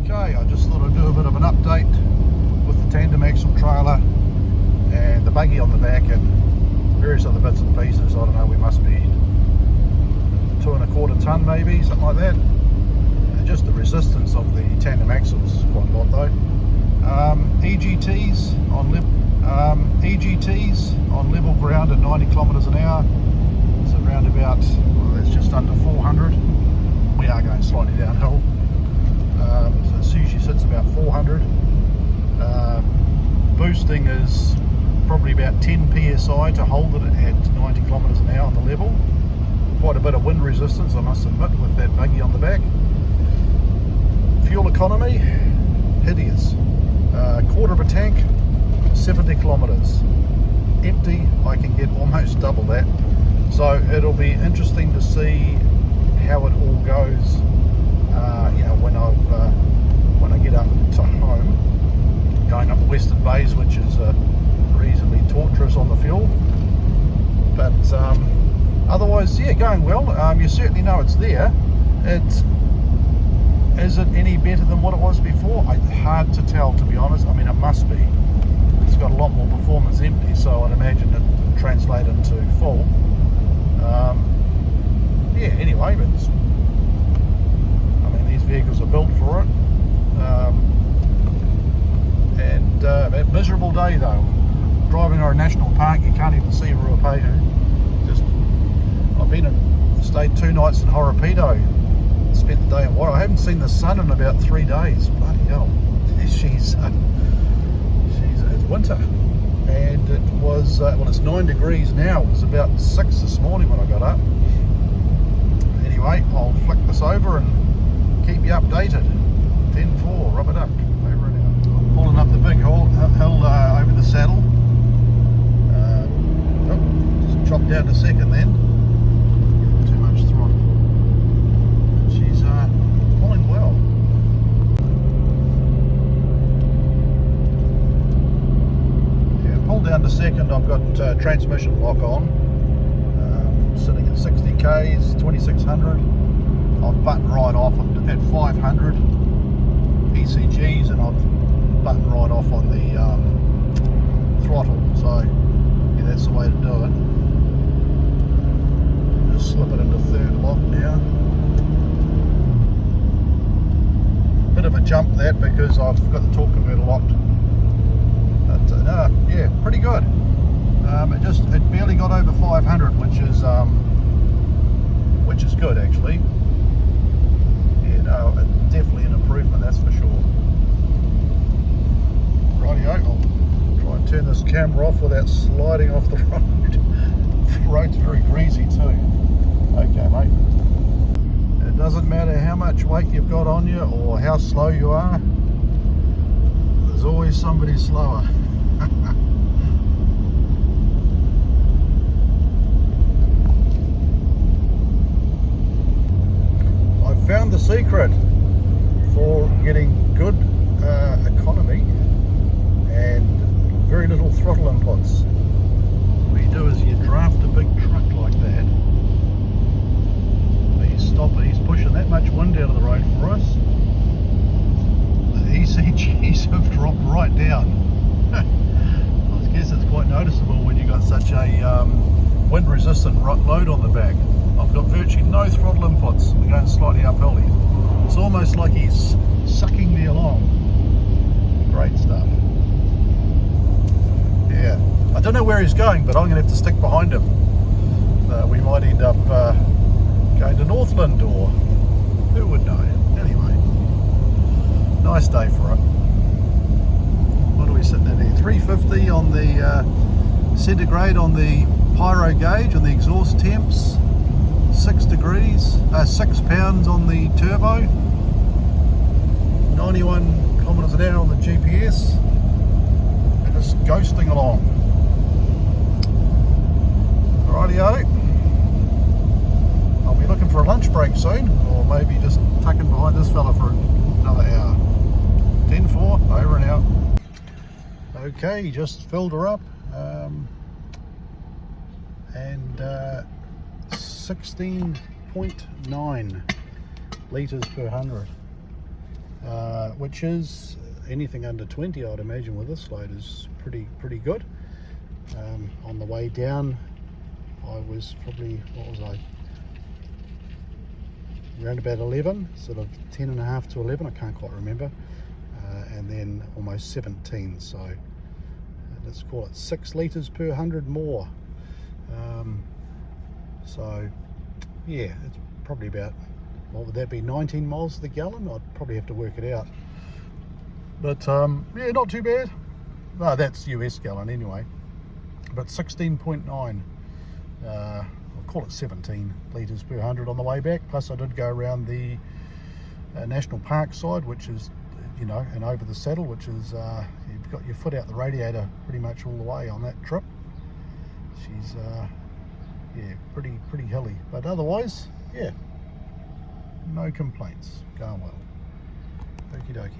Okay, I just thought I'd do a bit of an update with the tandem axle trailer and the buggy on the back and various other bits and pieces. I don't know, we must be 2¼ ton maybe, something like that. And just the resistance of the tandem axles is quite a lot though. EGTs on level ground at 90 kilometers an hour. It's around about, well, that's just under 400. We are going slightly downhill. So it usually sits about 400. Boosting is probably about 10 psi to hold it at 90 kilometers an hour on the level. Quite a bit of wind resistance, I must admit, with that buggy on the back. Fuel economy, hideous. Quarter of a tank, 70 kilometers. Empty, I can get almost double that. So it'll be interesting to see how it all goes. You know, when I get up to home, going up the Western Bays, which is reasonably torturous on the fuel. But otherwise, yeah, going well. You certainly know it's there. Is it any better than what it was before? Hard to tell, to be honest. I mean, it must be. It's got a lot more performance empty, so I'd imagine it will translate into full. Yeah, anyway, but I mean, these vehicles are built for it. A miserable day though. Driving over a national park, you can't even see Ruapehu. I've stayed 2 nights in Horapido. Spent the day in water. I haven't seen the sun in about 3 days. Bloody hell. It's winter. And it was, well, it's 9 degrees now. It was about 6 this morning when I got up. Anyway, I'll flick this over and keep you updated. 10-4, rubber duck, over and out. I'm pulling up the big hill over the saddle. Just chopped down a second then. Too much throttle. She's pulling well. Yeah, pulled down to second. I've got transmission lock on. Sitting at 60 k's, 2600. I've buttoned right off at 500 ECGs, and I've buttoned right off on the throttle. So yeah, that's the way to do it. Just slip it into third lock now. Bit of a jump that because I've got the torque converter locked. But no, yeah, pretty good. It barely got over 500, which is good actually. Yeah, no, definitely an improvement, that's for sure. Rightio, I'll try and turn this camera off without sliding off the road. The road's very greasy too. Okay, mate. It doesn't matter how much weight you've got on you or how slow you are. There's always somebody slower. Found the secret for getting good economy and very little throttle inputs. What you do is you draft a big truck like that. He's pushing that much wind out of the road for us. The ECGs have dropped right down. I guess it's quite noticeable when you've got such a wind resistant load on the back. I've got virtually no throttle inputs. We're going slightly uphill. It's almost like he's sucking me along. Great stuff. Yeah, I don't know where he's going, but I'm going to have to stick behind him. We might end up going to Northland, or who would know. Anyway, nice day for it. What are we sitting at here? 350 on the centigrade on the pyro gauge, on the exhaust temps. 6 pounds on the turbo, 91 kilometers an hour on the GPS, just ghosting along. Rightio, I'll be looking for a lunch break soon, or maybe just tucking behind this fella for another hour. 10-4, over and out. Okay, just filled her up, and 16.9 litres per 100. which is anything under 20, I'd imagine, with this load is pretty good. On the way down, I was probably, what was I, around about 11, sort of 10.5 to 11, I can't quite remember, and then almost 17, so let's call it 6 litres per 100 more. So yeah, it's probably about, what would that be, 19 miles to the gallon? I'd probably have to work it out, but yeah, not too bad. Well, that's US gallon anyway, but 16.9, I'll call it 17 litres per 100 on the way back. Plus I did go around the national park side, which is, you know, and over the saddle, which is you've got your foot out the radiator pretty much all the way on that trip. She's yeah, pretty hilly, but otherwise, yeah, no complaints, going well. Okie dokie.